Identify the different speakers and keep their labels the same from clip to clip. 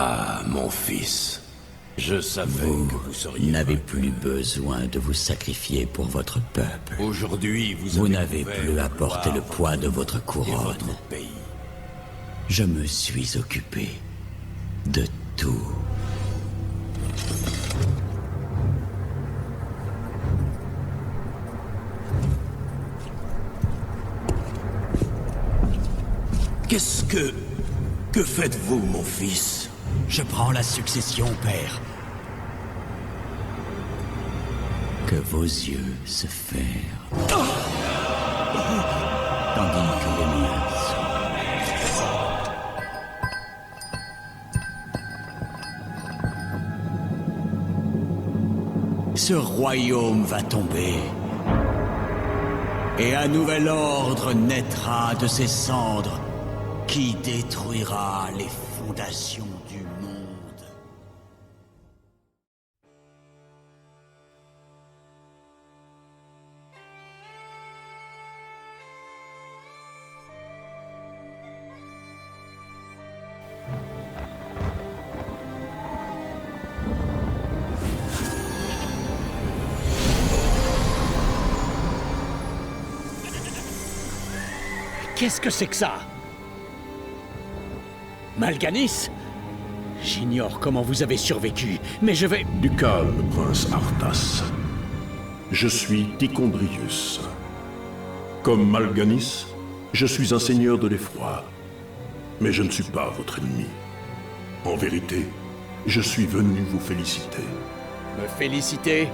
Speaker 1: Ah, mon fils. Je savais que vous seriez
Speaker 2: n'avez
Speaker 1: vaincu.
Speaker 2: plus besoin de vous sacrifier pour votre peuple.
Speaker 1: Aujourd'hui, vous
Speaker 2: Vous
Speaker 1: avez
Speaker 2: n'avez
Speaker 1: couvert
Speaker 2: plus
Speaker 1: de
Speaker 2: à porter
Speaker 1: gloire
Speaker 2: le poids de votre
Speaker 1: et
Speaker 2: couronne.
Speaker 1: votre pays.
Speaker 2: Je me suis occupé de tout.
Speaker 1: Qu'est-ce que... Que faites-vous, mon fils?
Speaker 2: Je prends la succession, père. Que vos yeux se ferment. Tandis que les miens s'ouvrent. Ce royaume va tomber. Et un nouvel ordre naîtra de ses cendres qui détruira les fondations du monde.
Speaker 3: Qu'est-ce que c'est que ça? Malganis? J'ignore comment vous avez survécu, mais je vais...
Speaker 4: Du calme, prince Arthas. Je suis Tichondrius. Comme Malganis, je suis un seigneur de l'effroi. Mais je ne suis pas votre ennemi. En vérité, je suis venu vous féliciter.
Speaker 3: Me féliciter?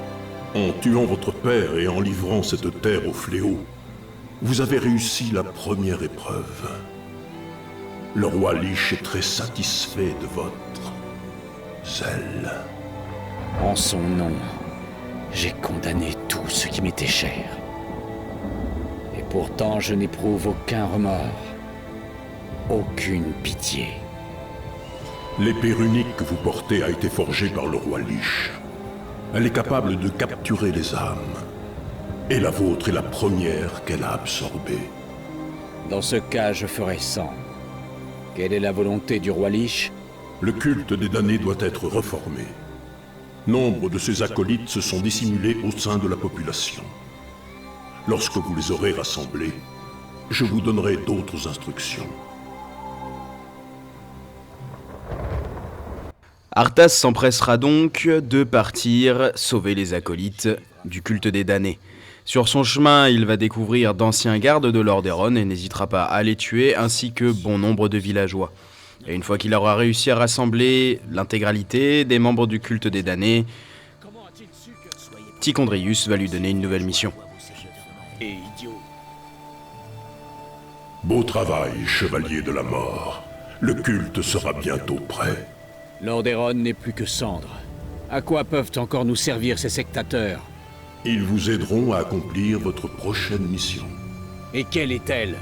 Speaker 4: En tuant votre père et en livrant cette terre au fléau, vous avez réussi la première épreuve. Le roi Lich est très satisfait de votre zèle.
Speaker 3: En son nom, j'ai condamné tout ce qui m'était cher. Et pourtant, je n'éprouve aucun remords. Aucune pitié.
Speaker 4: L'épée runique que vous portez a été forgée par le roi Lich. Elle est capable de capturer les âmes. Et la vôtre est la première qu'elle a absorbée.
Speaker 3: Dans ce cas, je ferai 100. Quelle est la volonté du roi Lich?
Speaker 4: Le culte des damnés doit être reformé. Nombre de ses acolytes se sont dissimulés au sein de la population. Lorsque vous les aurez rassemblés, je vous donnerai d'autres instructions.
Speaker 5: Arthas s'empressera donc de partir sauver les acolytes du culte des damnés. Sur son chemin, il va découvrir d'anciens gardes de Lordaeron et n'hésitera pas à les tuer, ainsi que bon nombre de villageois. Et une fois qu'il aura réussi à rassembler l'intégralité des membres du culte des damnés, Tichondrius va lui donner une nouvelle mission.
Speaker 4: Beau travail, chevalier de la mort. Le culte sera bientôt prêt.
Speaker 3: Lordaeron n'est plus que cendre. À quoi peuvent encore nous servir ces sectateurs?
Speaker 4: Ils vous aideront à accomplir votre prochaine mission.
Speaker 3: Et quelle est-elle?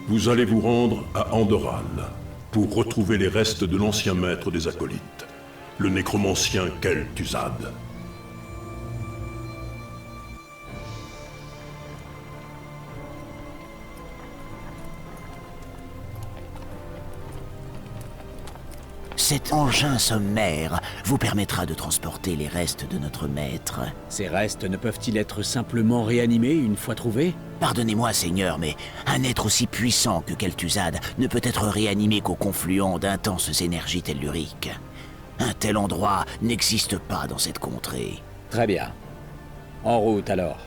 Speaker 4: Vous allez vous rendre à Andoral pour retrouver les restes de l'ancien maître des acolytes, le nécromancien Kel'Thuzad.
Speaker 2: Cet engin sommaire vous permettra de transporter les restes de notre maître.
Speaker 3: Ces restes ne peuvent-ils être simplement réanimés une fois trouvés?
Speaker 2: Pardonnez-moi, Seigneur, mais un être aussi puissant que Kel'Thuzad ne peut être réanimé qu'au confluent d'intenses énergies telluriques. Un tel endroit n'existe pas dans cette contrée.
Speaker 3: Très bien. En route alors.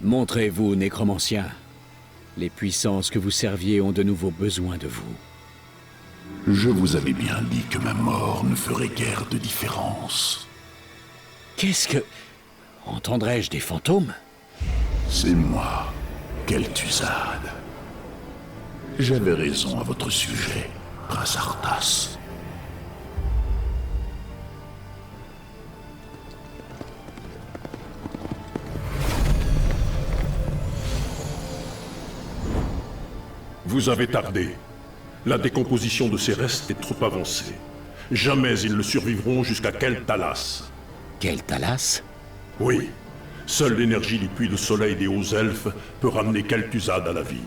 Speaker 3: Montrez-vous, nécromancien. Les puissances que vous serviez ont de nouveau besoin de vous.
Speaker 6: Je vous avais bien dit que ma mort ne ferait guère de différence.
Speaker 3: Qu'est-ce que... Entendrais-je des fantômes?
Speaker 6: C'est moi, Kel'Thuzad. J'avais raison à votre sujet, prince Arthas.
Speaker 4: Vous avez tardé. La décomposition de ces restes est trop avancée. Jamais ils ne survivront jusqu'à Kel'Thalas.
Speaker 3: Kel'Thalas?
Speaker 4: Oui, Seule l'énergie du puits de soleil des hauts elfes peut ramener Kel'Thuzad à la vie.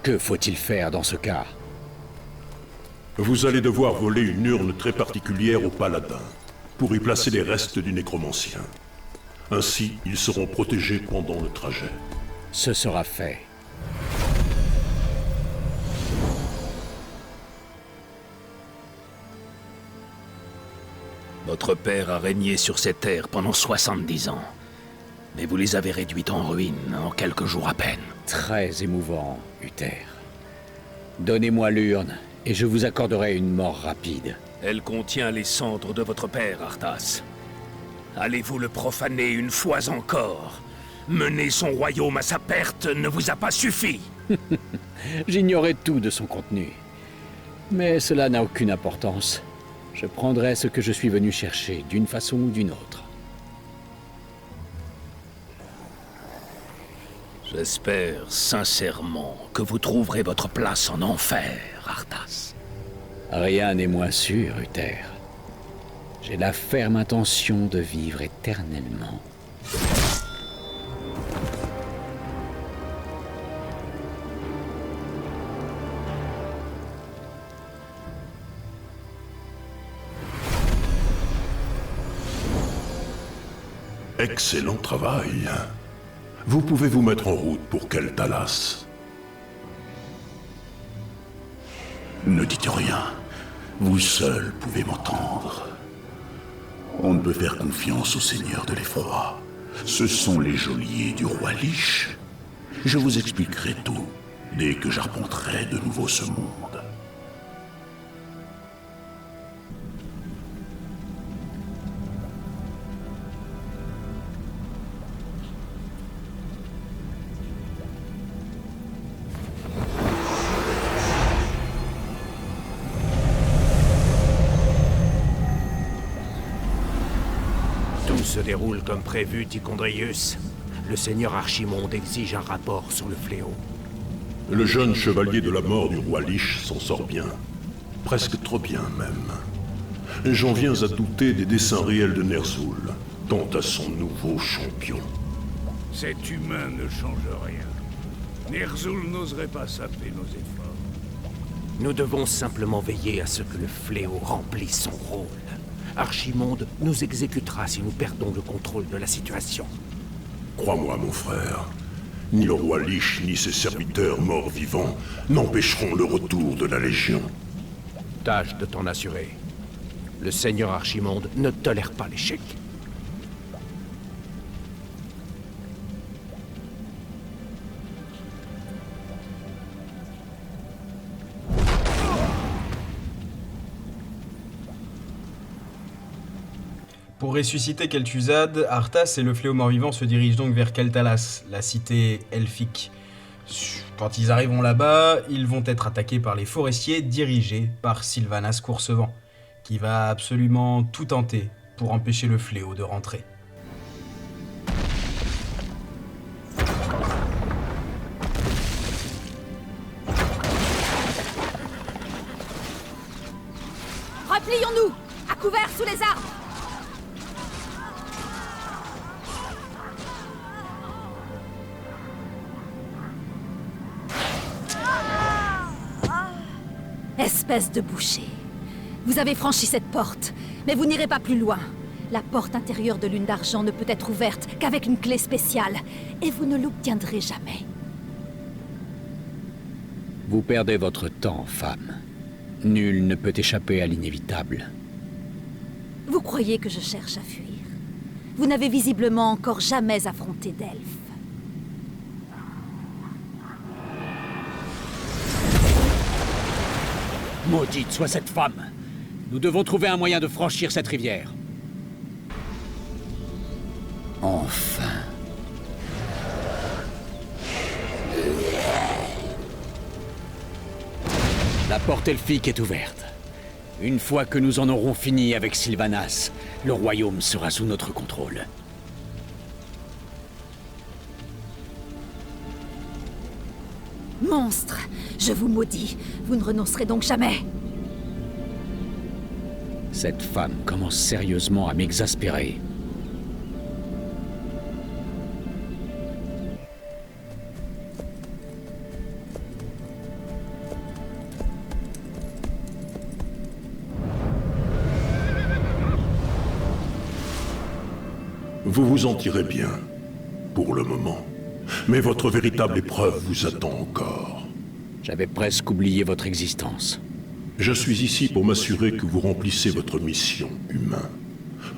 Speaker 3: Que faut-il faire dans ce cas?
Speaker 4: Vous allez devoir voler une urne très particulière au paladin, pour y placer les restes du nécromancien. Ainsi, ils seront protégés pendant le trajet.
Speaker 3: Ce sera fait.
Speaker 1: Votre père a régné sur ces terres pendant 70 ans. Mais vous les avez réduites en ruines en quelques jours à peine.
Speaker 3: Très émouvant, Uther. Donnez-moi l'urne, et je vous accorderai une mort rapide.
Speaker 1: Elle contient les cendres de votre père, Arthas. Allez-vous le profaner une fois encore? Mener son royaume à sa perte ne vous a pas suffi.
Speaker 3: J'ignorais tout de son contenu. Mais cela n'a aucune importance. Je prendrai ce que je suis venu chercher, d'une façon ou d'une autre.
Speaker 1: J'espère sincèrement que vous trouverez votre place en enfer, Arthas.
Speaker 3: Rien n'est moins sûr, Uther. J'ai la ferme intention de vivre éternellement.
Speaker 4: Excellent travail. Vous pouvez vous mettre en route pour Kel'Thalas.
Speaker 6: Ne dites rien. Vous seul pouvez m'entendre. On ne peut faire confiance au Seigneur de l'Effroi. Ce sont les geôliers du roi Lich. Je vous expliquerai tout dès que j'arpenterai de nouveau ce monde.
Speaker 7: Tout se déroule comme prévu, Tichondrius. Le seigneur Archimonde exige un rapport sur le fléau.
Speaker 4: Le jeune chevalier de la mort du roi Lich s'en sort bien. Presque trop bien, même. J'en viens à douter des dessins réels de Ner'zhul, quant à son nouveau champion.
Speaker 8: Cet humain ne change rien. Ner'zhul n'oserait pas saper nos efforts.
Speaker 7: Nous devons simplement veiller à ce que le fléau remplisse son rôle. Archimonde nous exécutera si nous perdons le contrôle de la situation.
Speaker 4: Crois-moi, mon frère, ni le roi Lich ni ses serviteurs morts-vivants n'empêcheront le retour de la Légion.
Speaker 7: Tâche de t'en assurer. Le seigneur Archimonde ne tolère pas l'échec.
Speaker 5: Pour ressusciter Kel'Thuzad, Arthas et le fléau mort-vivant se dirigent donc vers Kel'Thalas, la cité elfique. Quand ils arriveront là-bas, ils vont être attaqués par les forestiers dirigés par Sylvanas Coursevent, qui va absolument tout tenter pour empêcher le fléau de rentrer.
Speaker 9: Replions-nous! À couvert sous les arbres! Espèce de boucher. Vous avez franchi cette porte, mais vous n'irez pas plus loin. La porte intérieure de Lune d'Argent ne peut être ouverte qu'avec une clé spéciale, et vous ne l'obtiendrez jamais.
Speaker 3: Vous perdez votre temps, femme. Nul ne peut échapper à l'inévitable.
Speaker 9: Vous croyez que je cherche à fuir? Vous n'avez visiblement encore jamais affronté d'elfes.
Speaker 3: Maudite soit cette femme! Nous devons trouver un moyen de franchir cette rivière. Enfin. La porte elfique est ouverte. Une fois que nous en aurons fini avec Sylvanas, le royaume sera sous notre contrôle.
Speaker 9: Monstre! Je vous maudis. Vous ne renoncerez donc jamais.
Speaker 3: Cette femme commence sérieusement à m'exaspérer.
Speaker 4: Vous vous en tirez bien, pour le moment. Mais votre véritable épreuve vous attend encore.
Speaker 3: J'avais presque oublié votre existence.
Speaker 4: Je suis ici pour m'assurer que vous remplissez votre mission, humain.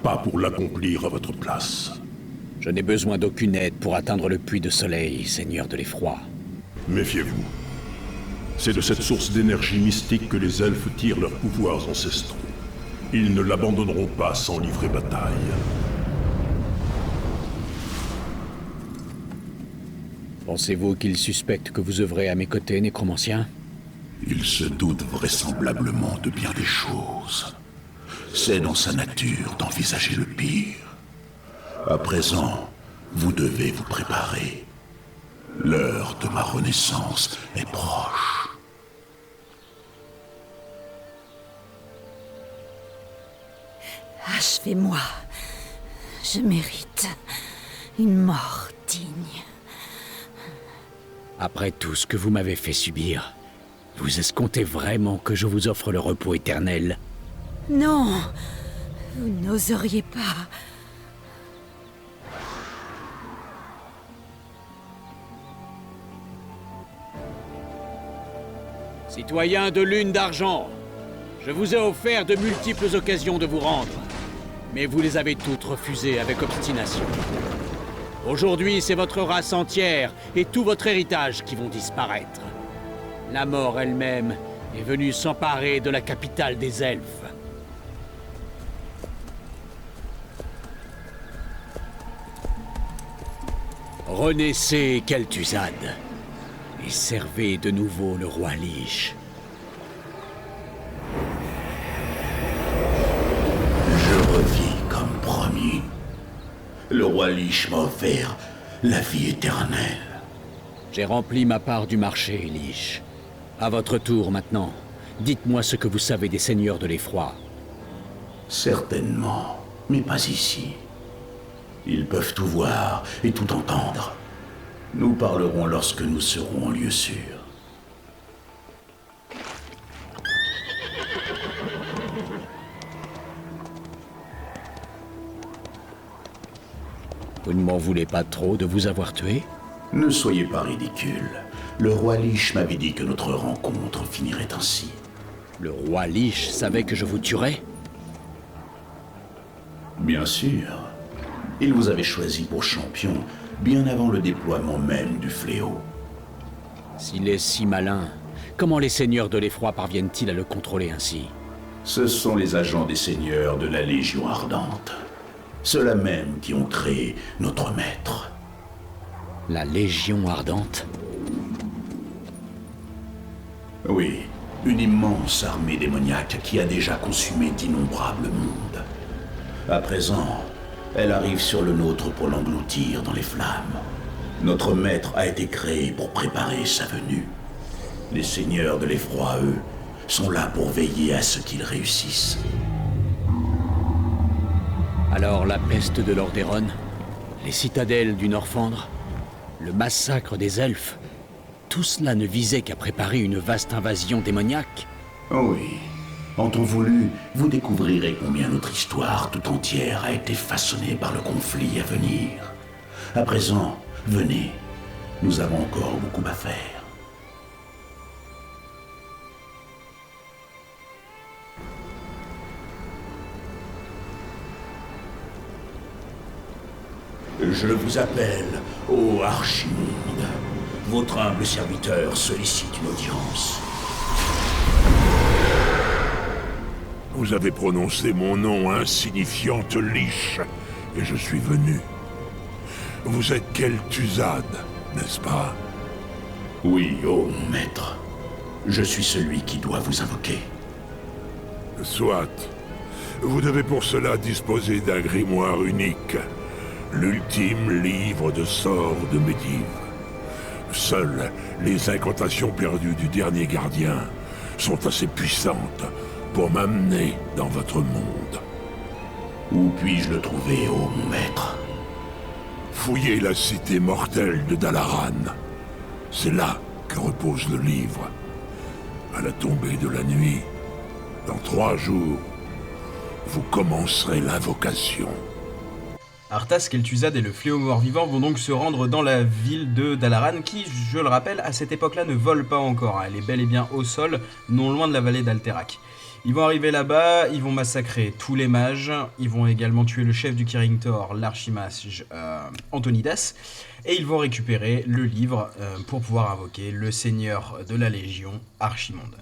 Speaker 4: Pas pour l'accomplir à votre place.
Speaker 3: Je n'ai besoin d'aucune aide pour atteindre le puits de soleil, Seigneur de l'Effroi.
Speaker 4: Méfiez-vous. C'est de cette source d'énergie mystique que les elfes tirent leurs pouvoirs ancestraux. Ils ne l'abandonneront pas sans livrer bataille.
Speaker 3: Pensez-vous qu'ils suspectent que vous œuvrez à mes côtés, nécromancien?
Speaker 6: Il se doute vraisemblablement de bien des choses. C'est dans sa nature d'envisager le pire. À présent, vous devez vous préparer. L'heure de ma renaissance est proche.
Speaker 9: Achevez-moi. Je mérite une mort digne.
Speaker 3: Après tout ce que vous m'avez fait subir, vous escomptez vraiment que je vous offre le repos éternel?
Speaker 9: Non, vous n'oseriez pas.
Speaker 3: Citoyens de Lune d'Argent, je vous ai offert de multiples occasions de vous rendre, mais vous les avez toutes refusées avec obstination. Aujourd'hui, c'est votre race entière et tout votre héritage qui vont disparaître. La mort elle-même est venue s'emparer de la capitale des elfes. Renaissez, Kel'Thuzad, et servez de nouveau le roi Lich.
Speaker 6: Je revis comme promis. Le roi Lich m'a offert la vie éternelle.
Speaker 3: J'ai rempli ma part du marché, Lich. À votre tour maintenant, dites-moi ce que vous savez des seigneurs de l'Effroi.
Speaker 6: Certainement, mais pas ici. Ils peuvent tout voir et tout entendre. Nous parlerons lorsque nous serons en lieu sûr.
Speaker 3: Vous ne m'en voulez pas trop de vous avoir tué?
Speaker 6: Ne soyez pas ridicule. Le roi Lich m'avait dit que notre rencontre finirait ainsi.
Speaker 3: Le roi Lich savait que je vous tuerais?
Speaker 6: Bien sûr. Il vous avait choisi pour champion bien avant le déploiement même du fléau.
Speaker 3: S'il est si malin, comment les seigneurs de l'Effroi parviennent-ils à le contrôler ainsi?
Speaker 6: Ce sont les agents des seigneurs de la Légion Ardente. Ceux-là même qui ont créé notre maître.
Speaker 3: La Légion Ardente?
Speaker 6: Oui, une immense armée démoniaque qui a déjà consumé d'innombrables mondes. À présent, elle arrive sur le nôtre pour l'engloutir dans les flammes. Notre maître a été créé pour préparer sa venue. Les seigneurs de l'Effroi, eux, sont là pour veiller à ce qu'il réussisse.
Speaker 3: Alors la peste de Lordaeron, les citadelles du Norfendre, le massacre des elfes, tout cela ne visait qu'à préparer une vaste invasion démoniaque?
Speaker 6: Oh oui. En temps voulu, vous découvrirez combien notre histoire tout entière a été façonnée par le conflit à venir. À présent, venez. Nous avons encore beaucoup à faire. Je vous appelle, ô Archimonde. Votre humble serviteur sollicite une audience.
Speaker 8: Vous avez prononcé mon nom insignifiante Lich, et je suis venu. Vous êtes Kel'Thuzad, n'est-ce pas?
Speaker 6: Oui, ô mon maître. Je suis celui qui doit vous invoquer.
Speaker 8: Soit. Vous devez pour cela disposer d'un grimoire unique. L'ultime livre de sorts de Medivh. Seules les incantations perdues du dernier gardien sont assez puissantes pour m'amener dans votre monde.
Speaker 6: Où puis-je le trouver, ô mon maître?
Speaker 8: Fouillez la cité mortelle de Dalaran. C'est là que repose le livre. À la tombée de la nuit, dans 3 jours, vous commencerez l'invocation.
Speaker 5: Arthas, Kel'Thuzad et le fléau mort-vivant vont donc se rendre dans la ville de Dalaran qui, je le rappelle, à cette époque-là ne vole pas encore. Elle est bel et bien au sol, non loin de la vallée d'Alterac. Ils vont arriver là-bas, ils vont massacrer tous les mages, ils vont également tuer le chef du Kirin Tor, l'archimage Antonidas, et ils vont récupérer le livre pour pouvoir invoquer le seigneur de la Légion, Archimonde.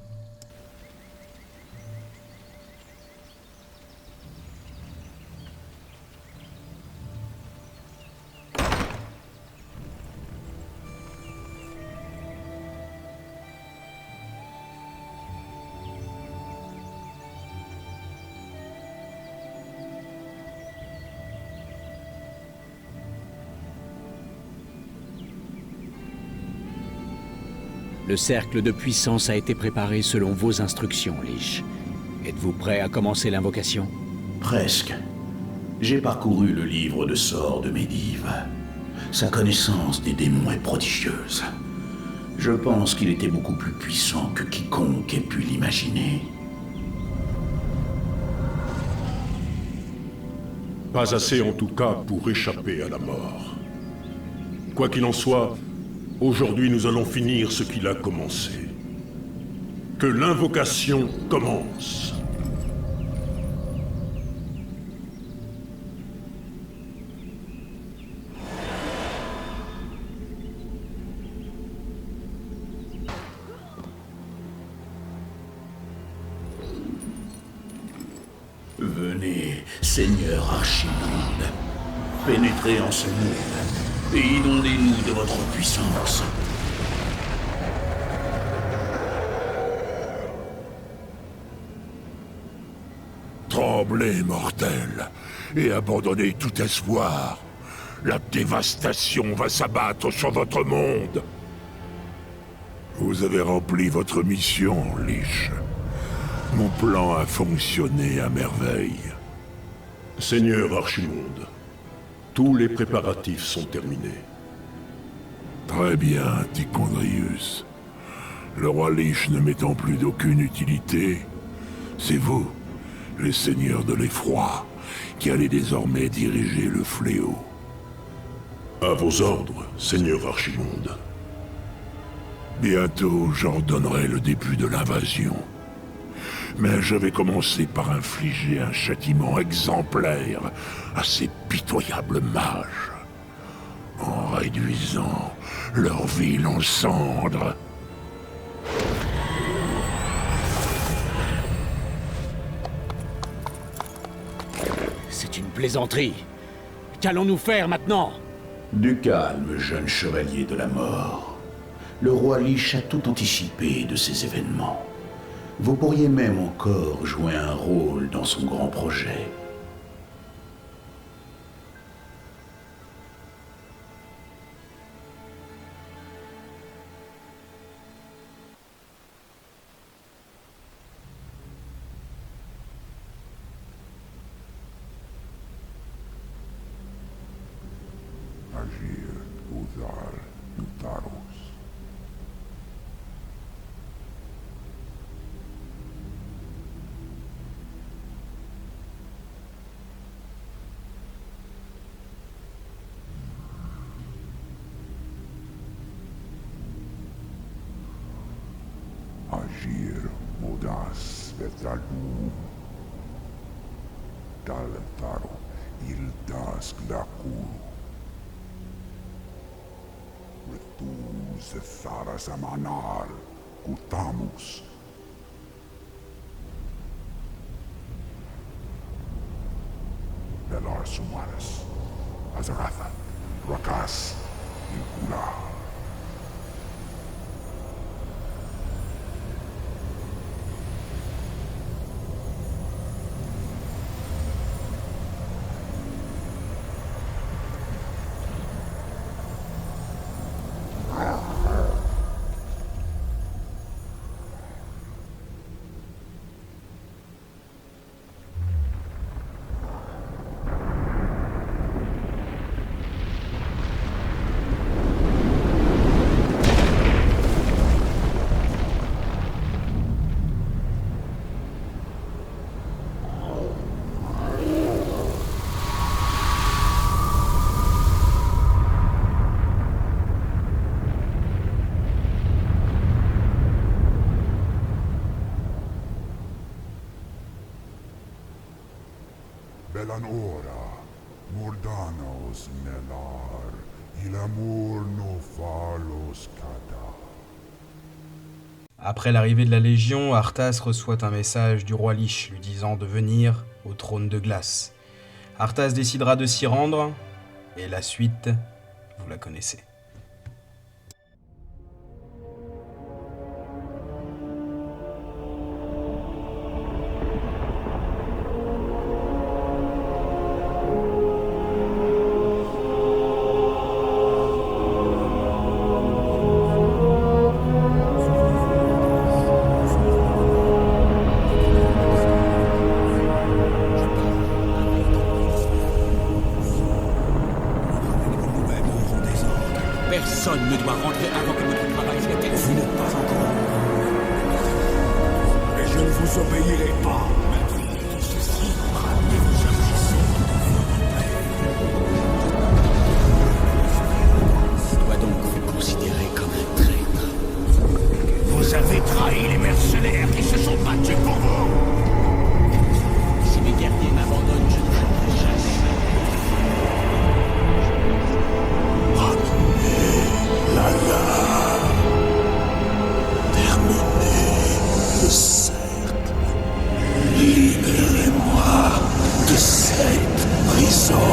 Speaker 7: Le cercle de puissance a été préparé selon vos instructions, Lich. Êtes-vous prêt à commencer l'invocation?
Speaker 6: Presque. J'ai parcouru le livre de sorts de Medivh. Sa connaissance des démons est prodigieuse. Je pense qu'il était beaucoup plus puissant que quiconque ait pu l'imaginer.
Speaker 4: Pas assez en tout cas pour échapper à la mort. Quoi qu'il en soit, aujourd'hui nous allons finir ce qu'il a commencé. Que l'invocation commence.
Speaker 6: Venez, Seigneur Archimonde, pénétrez en ce monde et inondez-nous de votre puissance.
Speaker 8: Tremblez, mortels, et abandonnez tout espoir. La dévastation va s'abattre sur votre monde. Vous avez rempli votre mission, Lich. Mon plan a fonctionné à merveille.
Speaker 4: Seigneur Archimonde, tous les préparatifs sont terminés.
Speaker 8: Très bien, Ticondrius. Le roi Lich ne m'étant plus d'aucune utilité, c'est vous, les seigneurs de l'effroi, qui allez désormais diriger le fléau.
Speaker 4: À vos ordres, Seigneur Archimonde.
Speaker 8: Bientôt, j'ordonnerai le début de l'invasion. Mais je vais commencer par infliger un châtiment exemplaire à ces pitoyables mages, en réduisant leur ville en cendres.
Speaker 7: C'est une plaisanterie. Qu'allons-nous faire maintenant?
Speaker 6: Du calme, jeune chevalier de la mort. Le roi Lich a tout anticipé de ces événements. Vous pourriez même encore jouer un rôle dans son grand projet.
Speaker 8: Agir, usar, Utaros. Agir, Modas, Vetralu, Daltaro, Ildas, Glakuru. Retus, Tharas, Amanar, Kutamus. Belar Sumaris, Azaratha, Rakas, Ilkula.
Speaker 10: Bellan ora, Mordanos nelar, il amour no falos cada.
Speaker 5: Après l'arrivée de la Légion, Arthas reçoit un message du roi Lich lui disant de venir au trône de glace. Arthas décidera de s'y rendre, et la suite, vous la connaissez.
Speaker 11: Personne ne doit rentrer avant que notre travail soit terminé. Vous n'êtes pas encore. Et je ne vous obéirai pas. Malgré tout ceci, ramenez-vous agissez de votre père. Je dois donc vous considérer comme un traître. Vous avez trahi les mercenaires qui se sont battus pour vous. Si mes guerriers m'abandonnent, je ne changerai jamais.
Speaker 6: Terminez le cercle. Libérez-moi de cette prison.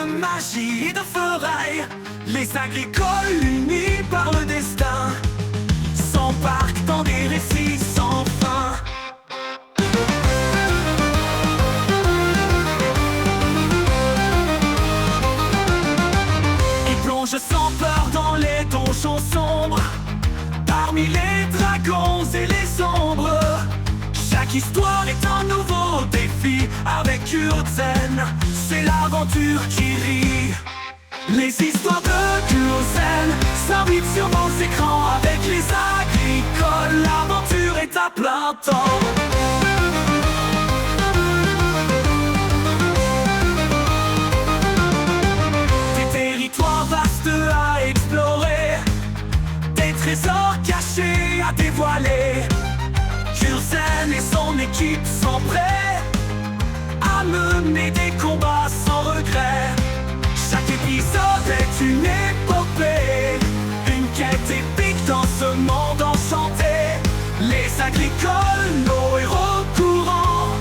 Speaker 11: magie de ferraille, les agricoles unis par le destin s'embarquent dans des récits sans fin. Ils plongent sans peur dans les donjons sombres, parmi les dragons et les ombres. Chaque histoire est un nouveau défi. Avec Urzen, c'est l'aventure qui rit. Les histoires de Urzen s'invitent sur nos écrans. Avec les agricoles, l'aventure est à plein temps. Des territoires vastes à explorer, des trésors cachés à dévoiler. Urzen et son équipe sont prêts à mener des combats sans regret. Chaque épisode est une épopée, une quête épique dans ce monde enchanté. Les agricoles, nos héros courants,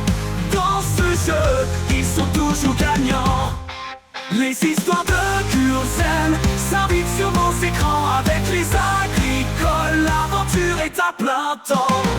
Speaker 11: dans ce jeu, ils sont toujours gagnants. Les histoires de Curzen s'invitent sur nos écrans. Avec les agricoles, l'aventure est à plein temps.